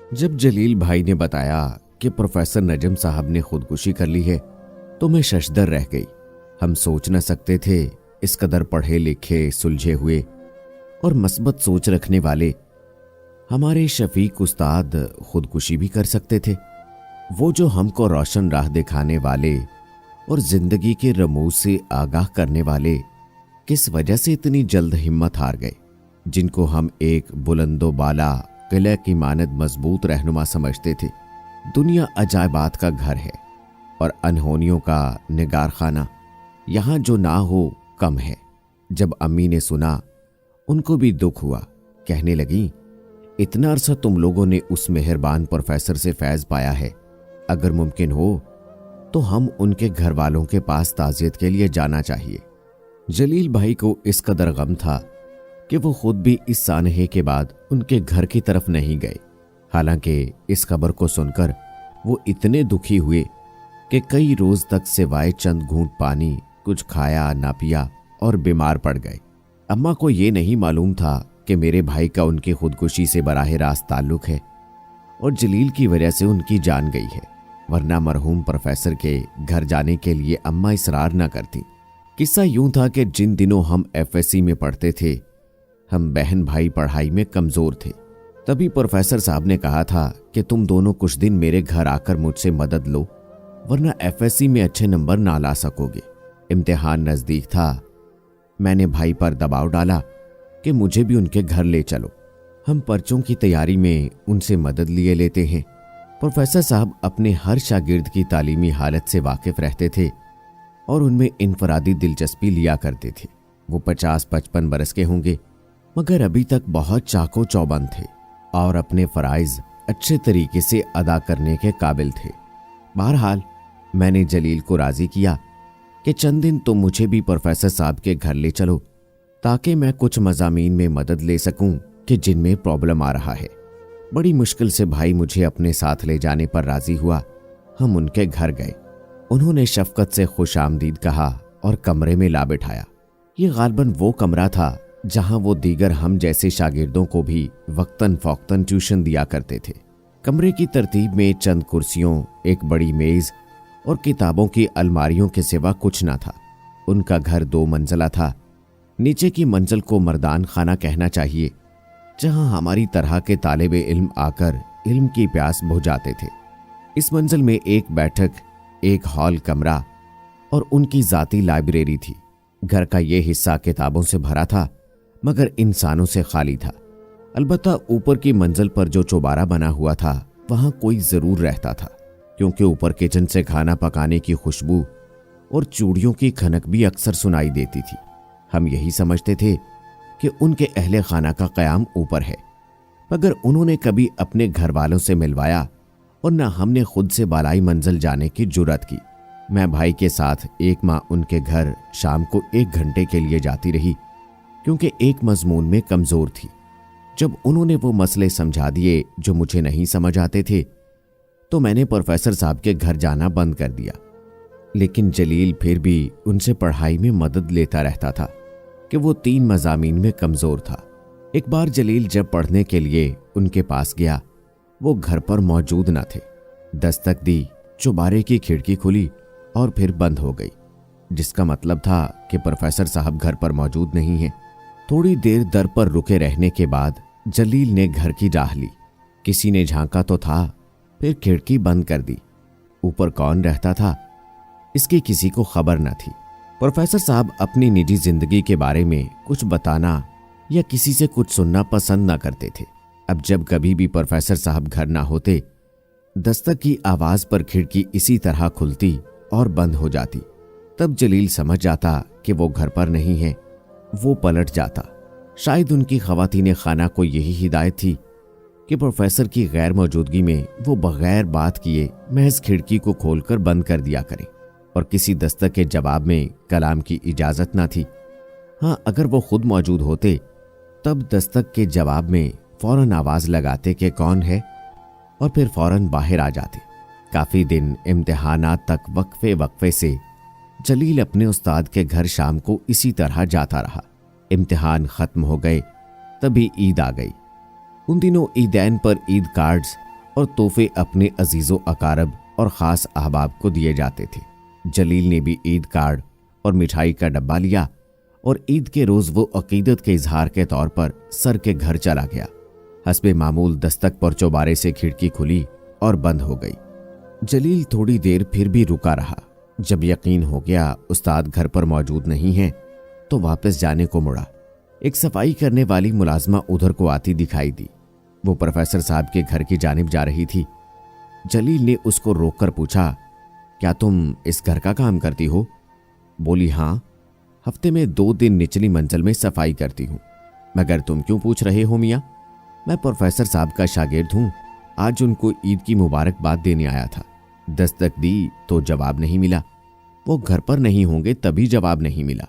जब जलील भाई ने बताया कि प्रोफेसर नजम साहब ने खुदकुशी कर ली है तो मैं शशदर रह गई। हम सोच न सकते थे इस कदर पढ़े लिखे, सुलझे हुए और मस्बत सोच रखने वाले हमारे शफीक उस्ताद खुदकुशी भी कर सकते थे। वो जो हमको रोशन राह दिखाने वाले और जिंदगी के रमूज से आगाह करने वाले किस वजह से इतनी जल्द हिम्मत हार गए, जिनको हम एक बुलंदो बाला किले की मानद मजबूत रहनुमा समझते थे। दुनिया अजायबात का घर है और अनहोनियों का निगार खाना। यहाँ जो ना हो कम है। जब अम्मी ने सुना उनको भी दुख हुआ। कहने लगी, इतना अरसा तुम लोगों ने उस मेहरबान प्रोफेसर से फैज पाया है, अगर मुमकिन हो तो हम उनके घर वालों के पास ताज़ियत के लिए जाना चाहिए। जलील भाई को इस कदर गम था कि वो खुद भी इस सानहे के बाद उनके घर की तरफ नहीं गए। हालांकि इस खबर को सुनकर वो इतने दुखी हुए कि कई रोज तक सिवाय चंद घूंट पानी कुछ खाया ना पिया और बीमार पड़ गए। अम्मा को ये नहीं मालूम था कि मेरे भाई का उनकी खुदकुशी से बराह रास्त ताल्लुक है और जलील की वजह से उनकी जान गई है, वरना मरहूम प्रोफेसर के घर जाने के लिए अम्मा इसरार न करती। किस्सा यूं था कि जिन दिनों हम एफएससी में पढ़ते थे, हम बहन भाई पढ़ाई में कमजोर थे। तभी प्रोफेसर साहब ने कहा था कि तुम दोनों कुछ दिन मेरे घर आकर मुझसे मदद लो, वरना एफएससी में अच्छे नंबर ना ला सकोगे। इम्तिहान नजदीक था। मैंने भाई पर दबाव डाला कि मुझे भी उनके घर ले चलो, हम पर्चों की तैयारी में उनसे मदद लिए लेते हैं। प्रोफेसर साहब अपने हर शागिर्द की तालीमी हालत से वाकिफ रहते थे और उनमें इनफरादी दिलचस्पी लिया करते थे। वो 50-55 बरस के होंगे, मगर अभी तक बहुत चाको चौबंद थे और अपने फराइज अच्छे तरीके से अदा करने के काबिल थे। बहरहाल मैंने जलील को राजी किया कि चंद दिन तुम मुझे भी प्रोफेसर साहब के घर ले चलो, ताकि मैं कुछ मज़ामीन में मदद ले सकूं कि जिनमें प्रॉब्लम आ रहा है। बड़ी मुश्किल से भाई मुझे अपने साथ ले जाने पर राजी हुआ। हम उनके घर गए। उन्होंने शफकत से खुशामदीद कहा और कमरे में ला बिठाया। ये गालबन वो कमरा था जहां वो दीगर हम जैसे शागिर्दों को भी वक्तन फौक्तन ट्यूशन दिया करते थे। कमरे की तरतीब में चंद कुर्सियों, एक बड़ी मेज और किताबों की अलमारियों के सिवा कुछ ना था। उनका घर 2 मंजिला था। नीचे की मंजिल को मर्दान खाना कहना चाहिए, जहां हमारी तरह के तालिबे इल्म आकर इल्म की प्यास बुझाते थे। इस मंजिल में एक बैठक, एक हॉल कमरा और उनकी जाती लाइब्रेरी थी। घर का ये हिस्सा किताबों से भरा था, मगर इंसानों से खाली था। अलबत्ता ऊपर की मंजिल पर जो चौबारा बना हुआ था, वहां कोई जरूर रहता था, क्योंकि ऊपर किचन से खाना पकाने की खुशबू और चूड़ियों की खनक भी अक्सर सुनाई देती थी। हम यही समझते थे कि उनके अहले खाना का क़याम ऊपर है, मगर उन्होंने कभी अपने घर वालों से मिलवाया और न हमने खुद से बालाई मंजिल जाने की जुर्रत की। मैं भाई के साथ एक माह उनके घर शाम को 1 घंटे के लिए जाती रही, क्योंकि एक मजमून में कमज़ोर थी। जब उन्होंने वो मसले समझा दिए जो मुझे नहीं समझ आते थे, तो मैंने प्रोफेसर साहब के घर जाना बंद कर दिया। लेकिन जलील फिर भी उनसे पढ़ाई में मदद लेता रहता था कि वो 3 मज़ामीन में कमज़ोर था। एक बार जलील जब पढ़ने के लिए उनके पास गया, वो घर पर मौजूद न थे। दस्तक दी, चौबारे की खिड़की खुली और फिर बंद हो गई, जिसका मतलब था कि प्रोफेसर साहब घर पर मौजूद नहीं हैं। थोड़ी देर दर पर रुके रहने के बाद जलील ने घर की राह ली। किसी ने झांका तो था, फिर खिड़की बंद कर दी। ऊपर कौन रहता था, इसकी किसी को खबर न थी। प्रोफेसर साहब अपनी निजी जिंदगी के बारे में कुछ बताना या किसी से कुछ सुनना पसंद न करते थे। अब जब कभी भी प्रोफेसर साहब घर ना होते, दस्तक की आवाज पर खिड़की इसी तरह खुलती और बंद हो जाती। तब जलील समझ जाता कि वो घर पर नहीं है। वो पलट जाता। शायद उनकी खवातीन खाना को यही हिदायत थी कि प्रोफेसर की गैर मौजूदगी में वो बगैर बात किए महज खिड़की को खोलकर बंद कर दिया करें, और किसी दस्तक के जवाब में कलाम की इजाजत ना थी। हाँ, अगर वो खुद मौजूद होते तब दस्तक के जवाब में फौरन आवाज लगाते कि कौन है, और फिर फौरन बाहर आ जाते। काफी दिन इम्तिहानात तक वक्फे वक्फे से जलील अपने उस्ताद के घर शाम को इसी तरह जाता रहा। इम्तिहान खत्म हो गए, तभी ईद आ गई। उन दिनों ईदैन पर ईद कार्ड्स और तोहफे अपने अजीज़ो अकारब और ख़ास अहबाब को दिए जाते थे। जलील ने भी ईद कार्ड और मिठाई का डब्बा लिया और ईद के रोज़ वो अकीदत के इजहार के तौर पर सर के घर चला गया। हस्बे मामूल दस्तक पर चौबारे से खिड़की खुली और बंद हो गई। जलील थोड़ी देर फिर भी रुका रहा। जब यकीन हो गया उस्ताद घर पर मौजूद नहीं है तो वापस जाने को मुड़ा। एक सफाई करने वाली मुलाजमा उधर को आती दिखाई दी। वो प्रोफेसर साहब के घर की जानिब जा रही थी। जलील ने उसको रोककर पूछा, क्या तुम इस घर का काम करती हो? बोली, हाँ, हफ्ते में 2 दिन निचली मंजिल में सफाई करती हूँ। मगर तुम क्यों पूछ रहे हो मियाँ? मैं प्रोफेसर साहब का शागिर्द हूँ। आज उनको ईद की मुबारकबाद देने आया था। दस्तक दी तो जवाब नहीं मिला। वो घर पर नहीं होंगे तभी जवाब नहीं मिला।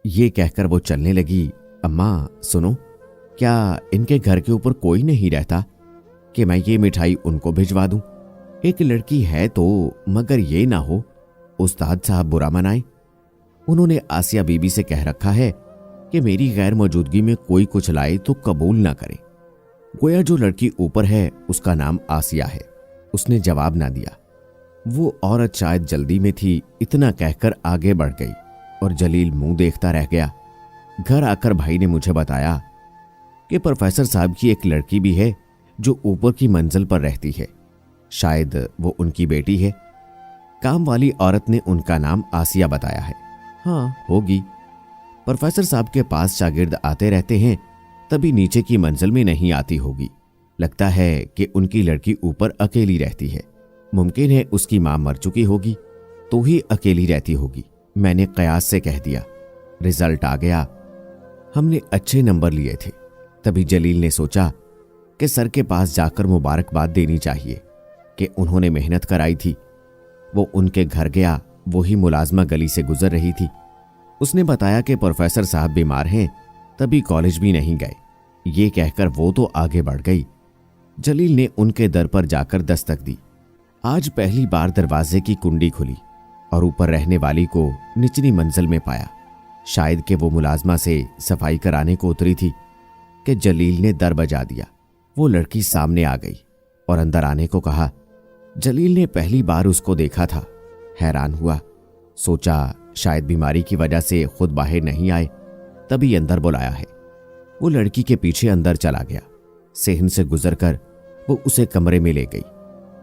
ये कहकर वो चलने लगी। अम्मा सुनो, क्या इनके घर के ऊपर कोई नहीं रहता कि मैं ये मिठाई उनको भिजवा दूं? एक लड़की है तो, मगर ये ना हो उस्ताद साहब बुरा मनाए। उन्होंने आसिया बीबी से कह रखा है कि मेरी गैर मौजूदगी में कोई कुछ लाए तो कबूल ना करे। गोया जो लड़की ऊपर है उसका नाम आसिया है। उसने जवाब ना दिया। वो औरत शायद जल्दी में थी। इतना कहकर आगे बढ़ गई और जलील मुंह देखता रह गया। घर आकर भाई ने मुझे बताया कि प्रोफेसर साहब की एक लड़की भी है जो ऊपर की मंजिल पर रहती है। शायद वो उनकी बेटी है। काम वाली औरत ने उनका नाम आसिया बताया है। हाँ, होगी। प्रोफेसर साहब के पास शागिर्द आते रहते हैं, तभी नीचे की मंजिल में नहीं आती होगी। लगता है कि उनकी लड़की ऊपर अकेली रहती है। मुमकिन है उसकी मां मर चुकी होगी तो ही अकेली रहती होगी। मैंने कयास से कह दिया। रिजल्ट आ गया। हमने अच्छे नंबर लिए थे। तभी जलील ने सोचा कि सर के पास जाकर मुबारकबाद देनी चाहिए कि उन्होंने मेहनत कराई थी। वो उनके घर गया। वही मुलाजमा गली से गुजर रही थी। उसने बताया कि प्रोफेसर साहब बीमार हैं, तभी कॉलेज भी नहीं गए। ये कहकर वो तो आगे बढ़ गई। जलील ने उनके दर पर जाकर दस्तक दी। आज पहली बार दरवाजे की कुंडी खुली और ऊपर रहने वाली को निचली मंजिल में पाया। शायद कि वो मुलाजमा से सफाई कराने को उतरी थी कि जलील ने दर बजा दिया। वो लड़की सामने आ गई और अंदर आने को कहा। जलील ने पहली बार उसको देखा था। हैरान हुआ। सोचा शायद बीमारी की वजह से खुद बाहर नहीं आए, तभी अंदर बुलाया है। वो लड़की के पीछे अंदर चला गया। सेहन से गुजरकर वो उसे कमरे में ले गई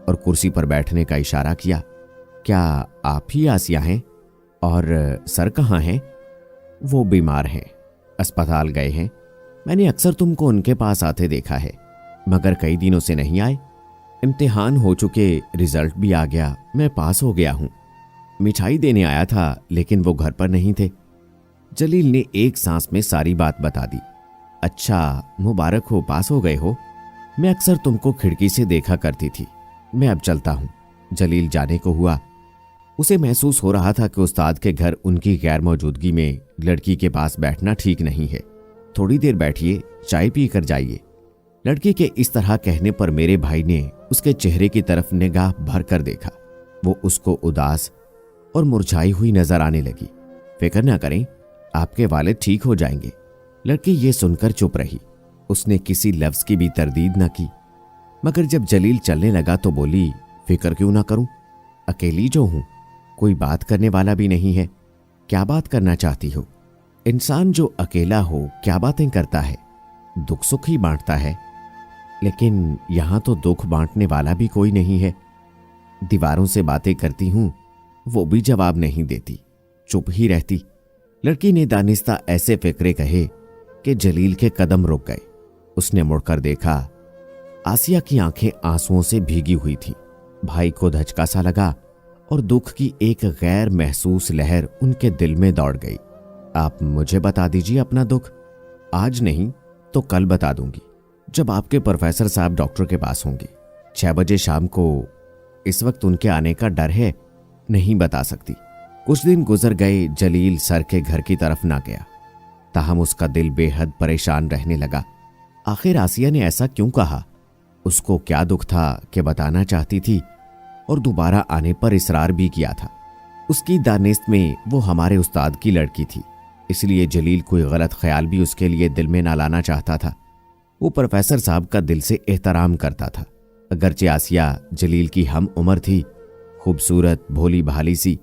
और कुर्सी पर बैठने का इशारा किया। क्या आप ही आसिया हैं? और सर कहाँ हैं? वो बीमार हैं, अस्पताल गए हैं। मैंने अक्सर तुमको उनके पास आते देखा है, मगर कई दिनों से नहीं आए। इम्तिहान हो चुके, रिजल्ट भी आ गया, मैं पास हो गया हूं। मिठाई देने आया था लेकिन वो घर पर नहीं थे। जलील ने एक सांस में सारी बात बता दी। अच्छा, मुबारक हो, पास हो गए हो। मैं अक्सर तुमको खिड़की से देखा करती थी। मैं अब चलता हूं। जलील जाने को हुआ। उसे महसूस हो रहा था कि उस्ताद के घर उनकी गैर मौजूदगी में लड़की के पास बैठना ठीक नहीं है। थोड़ी देर बैठिए, चाय पी कर जाइए। लड़की के इस तरह कहने पर मेरे भाई ने उसके चेहरे की तरफ निगाह भर कर देखा। वो उसको उदास और मुरझाई हुई नजर आने लगी। फिक्र ना करें, आपके वालिद ठीक हो जाएंगे। लड़की ये सुनकर चुप रही। उसने किसी लफ्ज की भी तरदीद न की। मगर जब जलील चलने लगा तो बोली, फिक्र क्यों ना करूं? अकेली जो हूं, कोई बात करने वाला भी नहीं है। क्या बात करना चाहती हो? इंसान जो अकेला हो क्या बातें करता है? दुख सुख ही बांटता है। लेकिन यहां तो दुख बांटने वाला भी कोई नहीं है। दीवारों से बातें करती हूं, वो भी जवाब नहीं देती, चुप ही रहती। लड़की ने दानिस्ता ऐसे फिक्रे कहे कि जलील के कदम रुक गए। उसने मुड़कर देखा। आसिया की आंखें आंसुओं से भीगी हुई थीं। भाई को धचका सा लगा और दुख की एक गैर महसूस लहर उनके दिल में दौड़ गई। आप मुझे बता दीजिए अपना दुख। आज नहीं तो कल बता दूंगी, जब आपके प्रोफेसर साहब डॉक्टर के पास होंगे 6 बजे शाम को। इस वक्त उनके आने का डर है, नहीं बता सकती। कुछ दिन गुजर गए। जलील सर के घर की तरफ ना गया। ताहम उसका दिल बेहद परेशान रहने लगा। आखिर आसिया ने ऐसा क्यों कहा? उसको क्या दुख था कि बताना चाहती थी और दोबारा आने पर इसरार भी किया था। उसकी दानिस्त में वो हमारे उस्ताद की लड़की थी, इसलिए जलील कोई गलत ख्याल भी उसके लिए दिल में ना लाना चाहता था। वो प्रोफेसर साहब का दिल से एहतराम करता था। अगरचे आसिया जलील की हम उम्र थी, खूबसूरत भोली भाली सी,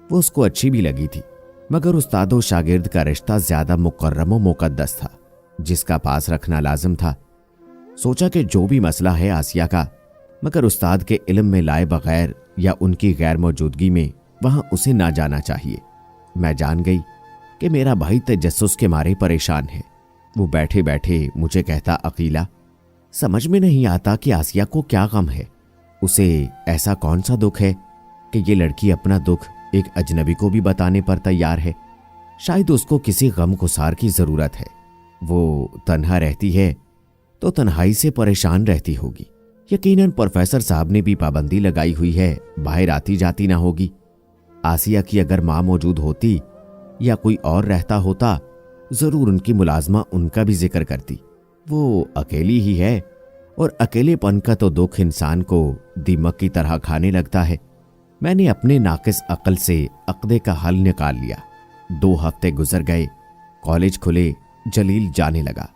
वो उसको अच्छी भी लगी थी, मगर उस्ताद व शागिर्द का रिश्ता ज्यादा मुकर्रम व मुकद्दस था, जिसका पास रखना लाजिम था। सोचा कि जो भी मसला है आसिया का, मगर उस्ताद के इल्म में लाए बगैर या उनकी गैर मौजूदगी में वहां उसे ना जाना चाहिए। मैं जान गई कि मेरा भाई तजस्सुस के मारे परेशान है। वो बैठे बैठे मुझे कहता, अकीला, समझ में नहीं आता कि आसिया को क्या गम है। उसे ऐसा कौन सा दुख है कि ये लड़की अपना दुख एक अजनबी को भी बताने पर तैयार है। शायद उसको किसी गम गुसार की जरूरत है। वो तन्हा रहती है तो तन्हाई से परेशान रहती होगी। यकीनन प्रोफेसर साहब ने भी पाबंदी लगाई हुई है, बाहर आती जाती ना होगी। आसिया की अगर माँ मौजूद होती या कोई और रहता होता, जरूर उनकी मुलाजमा उनका भी जिक्र करती। वो अकेली ही है और अकेलेपन का तो दुख इंसान को दीमक की तरह खाने लगता है। मैंने अपने नाकिस अक्ल से अक़दे का हल निकाल लिया। 2 हफ्ते गुजर गए, कॉलेज खुले, जलील जाने लगा,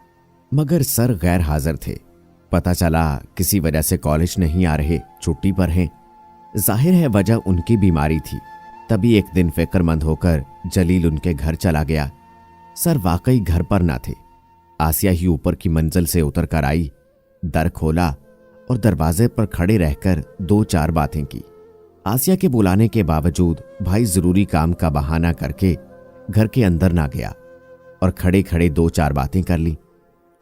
मगर सर गैर हाजिर थे। पता चला किसी वजह से कॉलेज नहीं आ रहे, छुट्टी पर हैं। जाहिर है वजह उनकी बीमारी थी। तभी एक दिन फिक्रमंद होकर जलील उनके घर चला गया। सर वाकई घर पर ना थे। आसिया ही ऊपर की मंजिल से उतर कर आई, दर खोला और दरवाजे पर खड़े रहकर 2-4 बातें की। आसिया के बुलाने के बावजूद भाई जरूरी काम का बहाना करके घर के अंदर ना गया और खड़े खड़े 2-4 बातें कर ली।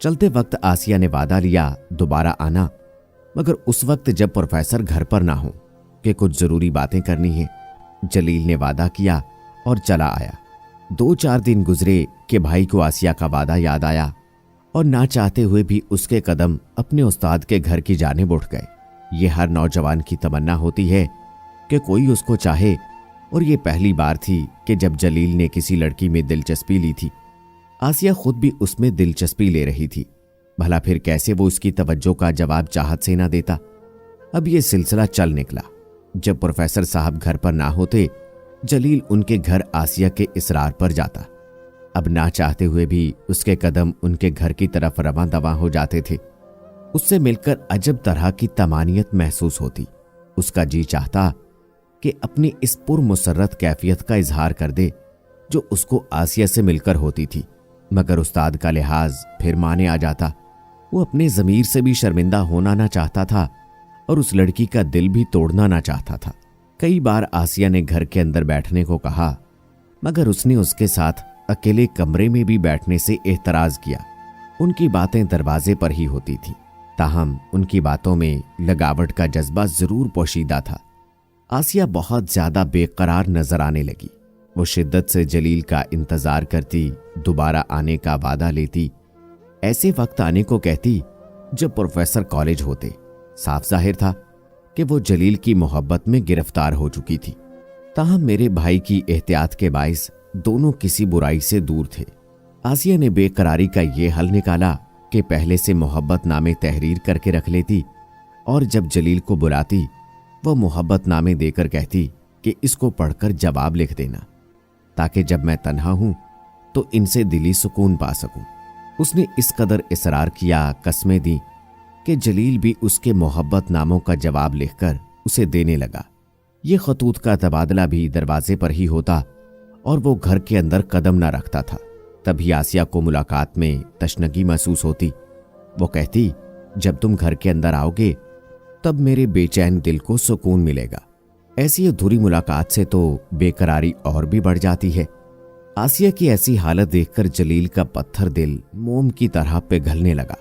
चलते वक्त आसिया ने वादा लिया दोबारा आना, मगर उस वक्त जब प्रोफेसर घर पर ना हो कि कुछ जरूरी बातें करनी है। जलील ने वादा किया और चला आया। 2-4 दिन गुजरे कि भाई को आसिया का वादा याद आया और ना चाहते हुए भी उसके कदम अपने उस्ताद के घर की जानिब उठ गए। ये हर नौजवान की तमन्ना होती है कि कोई उसको चाहे, और ये पहली बार थी कि जब जलील ने किसी लड़की में दिलचस्पी ली थी। आसिया खुद भी उसमें दिलचस्पी ले रही थी। भला फिर कैसे वो उसकी तवज्जो का जवाब चाहत से ना देता। अब ये सिलसिला चल निकला। जब प्रोफेसर साहब घर पर ना होते, जलील उनके घर आसिया के इसरार पर जाता। अब ना चाहते हुए भी उसके कदम उनके घर की तरफ रवां दवा हो जाते थे। उससे मिलकर अजब तरह की तमानियत महसूस होती। उसका जी चाहता कि अपनी इस पुरमुसर्रत कैफियत का इजहार कर दे जो उसको आसिया से मिलकर होती थी, मगर उस्ताद का लिहाज फिर माने आ जाता। वो अपने ज़मीर से भी शर्मिंदा होना ना चाहता था और उस लड़की का दिल भी तोड़ना ना चाहता था। कई बार आसिया ने घर के अंदर बैठने को कहा, मगर उसने उसके साथ अकेले कमरे में भी बैठने से एतराज किया। उनकी बातें दरवाजे पर ही होती थी, ताहम उनकी बातों में लगावट का जज्बा जरूर पोशीदा था। आसिया बहुत ज्यादा बेकरार नजर आने लगी। वो शिद्दत से जलील का इंतजार करती, दोबारा आने का वादा लेती। ऐसे वक्त आने को कहती जब प्रोफेसर कॉलेज होते। साफ जाहिर था कि वो जलील की मोहब्बत में गिरफ्तार हो चुकी थी। ताहम मेरे भाई की एहतियात के बाइस दोनों किसी बुराई से दूर थे। आसिया ने बेकरारी का ये हल निकाला कि पहले से मोहब्बत नामे तहरीर करके रख लेती और जब जलील को बुलाती वो मोहब्बत नामे देकर कहती कि इसको पढ़कर जवाब लिख देना, ताकि जब मैं तन्हा हूं तो इनसे दिली सुकून पा सकूं। उसने इस कदर इसरार किया, कस्में दी कि जलील भी उसके मोहब्बत नामों का जवाब लिखकर उसे देने लगा। ये खतूत का तबादला भी दरवाजे पर ही होता और वो घर के अंदर कदम न रखता था। तभी आसिया को मुलाकात में तशनगी महसूस होती। वो कहती, जब तुम घर के अंदर आओगे तब मेरे बेचैन दिल को सुकून मिलेगा। ऐसी अधूरी मुलाकात से तो बेकरारी और भी बढ़ जाती है। आसिया की ऐसी हालत देखकर जलील का पत्थर दिल मोम की तरह पिघलने लगा।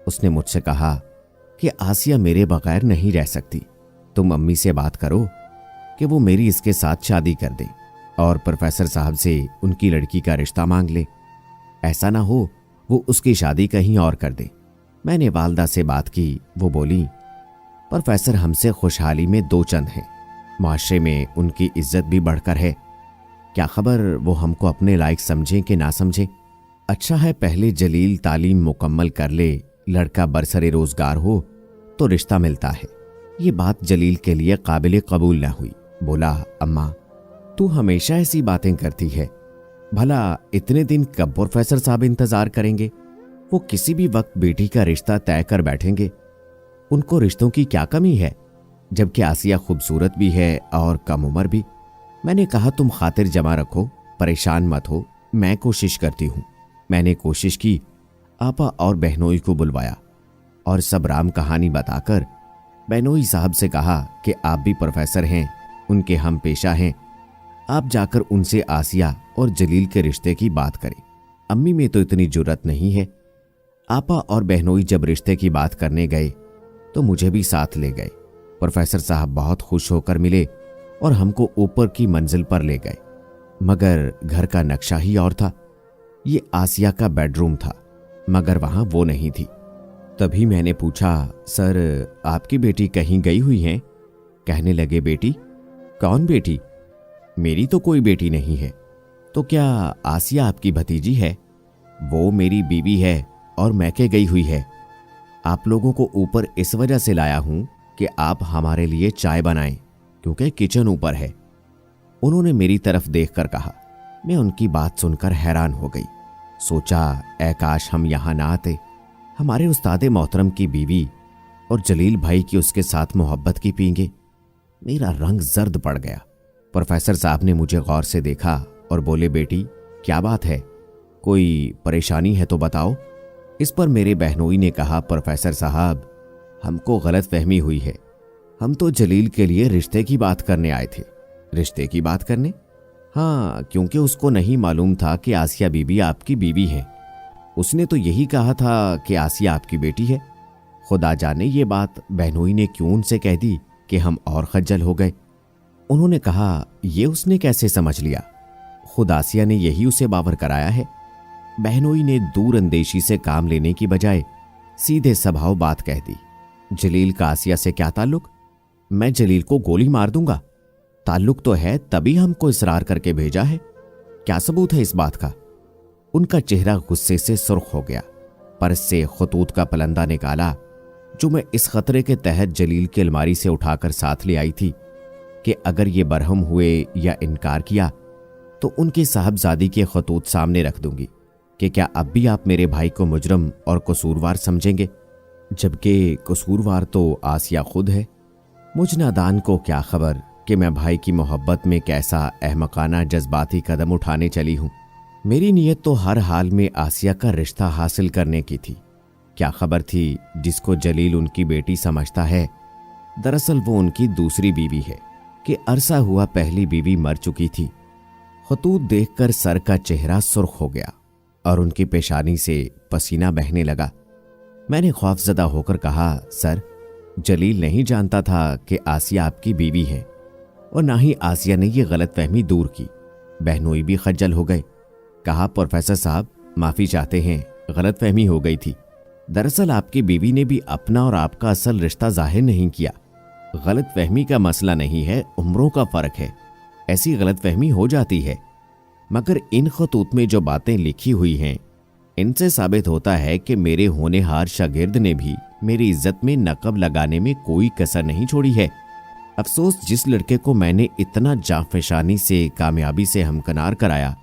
उसने मुझसे कहा कि आसिया मेरे बगैर नहीं रह सकती। तुम अम्मी से बात करो कि वो मेरी इसके साथ शादी कर दे और प्रोफेसर साहब से उनकी लड़की का रिश्ता मांग ले। ऐसा ना हो वो उसकी शादी कहीं और कर दे। मैंने वालदा से बात की। वो बोली, प्रोफेसर हमसे खुशहाली में दो चंद हैं, माशरे में उनकी इज्जत भी बढ़कर है। क्या खबर वो हमको अपने लायक समझें कि ना समझें। अच्छा है पहले जलील तालीम मुकम्मल कर ले, लड़का बरसरे रोजगार हो तो रिश्ता मिलता है। ये बात जलील के लिए काबिल कबूल न हुई। बोला, अम्मा तू हमेशा ऐसी बातें करती है, भला इतने दिन कब प्रोफेसर साहब इंतजार करेंगे? वो किसी भी वक्त बेटी का रिश्ता तय कर बैठेंगे। उनको रिश्तों की क्या कमी है, जबकि आसिया खूबसूरत भी है और कम उम्र भी। मैंने कहा तुम खातिर जमा रखो, परेशान मत हो, मैं कोशिश करती हूं। मैंने कोशिश की, आपा और बहनोई को बुलवाया और सब राम कहानी बताकर बहनोई साहब से कहा कि आप भी प्रोफेसर हैं, उनके हम पेशा हैं, आप जाकर उनसे आसिया और जलील के रिश्ते की बात करें। अम्मी में तो इतनी जुर्रत नहीं है। आपा और बहनोई जब रिश्ते की बात करने गए तो मुझे भी साथ ले गए। प्रोफेसर साहब बहुत खुश होकर मिले और हमको ऊपर की मंजिल पर ले गए, मगर घर का नक्शा ही और था। ये आसिया का बेडरूम था, मगर वहां वो नहीं थी। तभी मैंने पूछा, सर आपकी बेटी कहीं गई हुई है? कहने लगे, बेटी? कौन बेटी? मेरी तो कोई बेटी नहीं है। तो क्या आसिया आपकी भतीजी है? वो मेरी बीवी है और मैके गई हुई है। आप लोगों को ऊपर इस वजह से लाया हूं कि आप हमारे लिए चाय बनाएं, क्योंकि किचन ऊपर है। उन्होंने मेरी तरफ देखकर कहा। मैं उनकी बात सुनकर हैरान हो गई। सोचा, ऐ काश हम यहां ना आते। हमारे उस्ताद मोहतरम की बीवी और जलील भाई की उसके साथ मोहब्बत की पींगे। मेरा रंग जर्द पड़ गया। प्रोफेसर साहब ने मुझे गौर से देखा और बोले, बेटी क्या बात है, कोई परेशानी है तो बताओ। इस पर मेरे बहनोई ने कहा, प्रोफेसर साहब हमको गलत फहमी हुई है। हम तो जलील के लिए रिश्ते की बात करने आए थे। रिश्ते की बात करने? हाँ, क्योंकि उसको नहीं मालूम था कि आसिया बीबी आपकी बीवी है। उसने तो यही कहा था कि आसिया आपकी बेटी है। खुदा जाने ये बात बहनोई ने क्यों उनसे कह दी कि हम और खज्जल हो गए। उन्होंने कहा, ये उसने कैसे समझ लिया? खुद आसिया ने यही उसे बावर कराया है। बहनोई ने दूर अंदेशी से काम लेने की बजाय सीधे स्वभाव बात कह दी। जलील का आसिया से क्या ताल्लुक? मैं जलील को गोली मार दूंगा। ताल्लुक तो है, तभी हमको इसरार करके भेजा है। क्या सबूत है इस बात का? उनका चेहरा गुस्से से सुर्ख हो गया। पर्स से खतूत का पलंदा निकाला, जो मैं इस खतरे के तहत जलील की अलमारी से उठाकर साथ ले आई थी कि अगर ये बरहम हुए या इनकार किया तो उनकी साहबजादी के खतूत सामने रख दूंगी कि क्या अब भी आप मेरे भाई को मुजरम और कसूरवार समझेंगे, जबकि कसूरवार तो आसिया खुद है। मुझ नादान को क्या खबर कि मैं भाई की मोहब्बत में कैसा अहमकाना जज्बाती कदम उठाने चली हूं। मेरी नीयत तो हर हाल में आसिया का रिश्ता हासिल करने की थी। क्या खबर थी जिसको जलील उनकी बेटी समझता है, दरअसल वो उनकी दूसरी बीवी है कि अरसा हुआ पहली बीवी मर चुकी थी। खतूत देखकर सर का चेहरा सुर्ख हो गया और उनकी पेशानी से पसीना बहने लगा। मैंने खौफजदा होकर कहा, सर जलील नहीं जानता था कि आसिया आपकी बीवी है और ना ही आसिया ने यह गलतफहमी दूर की। बहनोई भी खज्जल हो गए। कहा, प्रोफेसर साहब माफी चाहते हैं, गलतफहमी हो गई थी। दरअसल आपकी बीवी ने भी अपना और आपका असल रिश्ता जाहिर नहीं किया। गलतफहमी का मसला नहीं है, उम्रों का फर्क है। ऐसी गलतफहमी हो जाती है, मगर इन खतूत में जो बातें लिखी हुई हैं इनसे साबित होता है कि मेरे होनेहार शागिर्द ने भी मेरी इज्जत में नकब लगाने में कोई कसर नहीं छोड़ी है। अफसोस, जिस लड़के को मैंने इतना जाफेशानी से कामयाबी से हमकनार कराया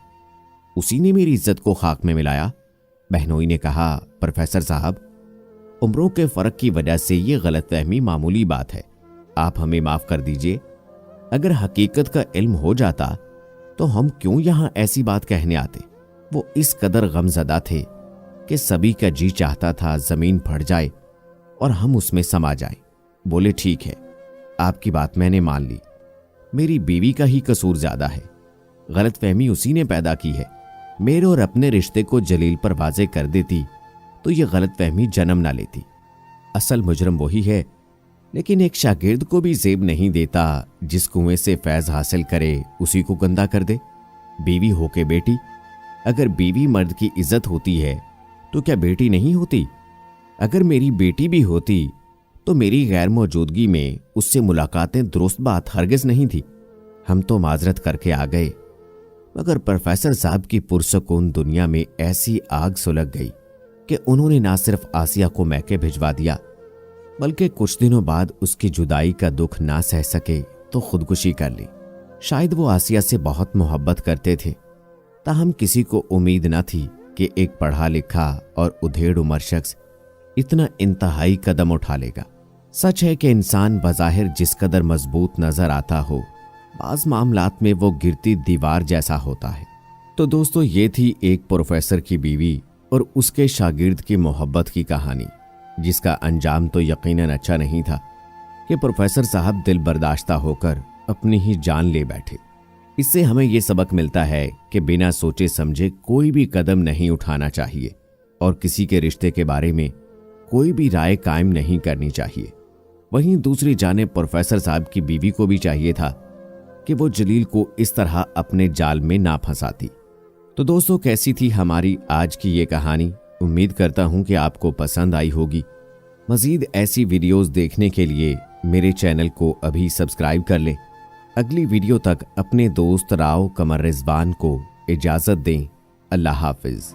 उसी ने मेरी इज्जत को खाक में मिलाया। बहनोई ने कहा, प्रोफेसर साहब उम्रों के फर्क की वजह से ये गलतफहमी मामूली बात है, आप हमें माफ कर दीजिए। अगर हकीकत का इल्म हो जाता तो हम क्यों यहां ऐसी बात कहने आते। वो इस कदर गमजदा थे कि सभी का जी चाहता था जमीन फट जाए और हम उसमें समा जाएं। बोले, ठीक है, आपकी बात मैंने मान ली। मेरी बीवी का ही कसूर ज्यादा है, गलतफहमी उसी ने पैदा की है। मेरे और अपने रिश्ते को जलील पर वाजे कर देती तो यह गलतफहमी जन्म ना लेती। असल मुजरम वही है, लेकिन एक शागिर्द को भी जेब नहीं देता जिस कुएं से फैज हासिल करे उसी को गंदा कर दे। बीवी हो के बेटी, अगर बीवी मर्द की इज्जत होती है तो क्या बेटी नहीं होती? अगर मेरी बेटी भी होती तो मेरी गैर मौजूदगी में उससे मुलाकातें दुरुस्त बात हरगिज नहीं थी। हम तो माजरत करके आ गए, मगर प्रोफेसर साहब की पुरसकून दुनिया में ऐसी आग सुलग गई कि उन्होंने ना सिर्फ आसिया को मैके भिजवा दिया, बल्कि कुछ दिनों बाद उसकी जुदाई का दुख ना सह सके तो खुदकुशी कर ली। शायद वो आसिया से बहुत मोहब्बत करते थे, ताहम किसी को उम्मीद न थी कि एक पढ़ा लिखा और उधेड़ उम्र शख्स इतना इंतहाई कदम उठा लेगा। सच है कि इंसान बज़ाहिर जिस कदर मजबूत नजर आता हो, बाज मामलात में वो गिरती दीवार जैसा होता है। तो दोस्तों, ये थी एक प्रोफेसर की बीवी और उसके शागिर्द की मोहब्बत की कहानी, जिसका अंजाम तो यकीनन अच्छा नहीं था कि प्रोफेसर साहब दिल बर्दाश्ता होकर अपनी ही जान ले बैठे। इससे हमें यह सबक मिलता है कि बिना सोचे समझे कोई भी कदम नहीं उठाना चाहिए और किसी के रिश्ते के बारे में कोई भी राय कायम नहीं करनी चाहिए। वहीं दूसरी जानिब प्रोफेसर साहब की बीवी को भी चाहिए था कि वो जलील को इस तरह अपने जाल में ना फंसाती। तो दोस्तों, कैसी थी हमारी आज की ये कहानी? उम्मीद करता हूं कि आपको पसंद आई होगी। मजीद ऐसी वीडियोस देखने के लिए मेरे चैनल को अभी सब्सक्राइब कर लें। अगली वीडियो तक अपने दोस्त राव कमर रिजवान को इजाज़त दें। अल्लाह हाफिज़।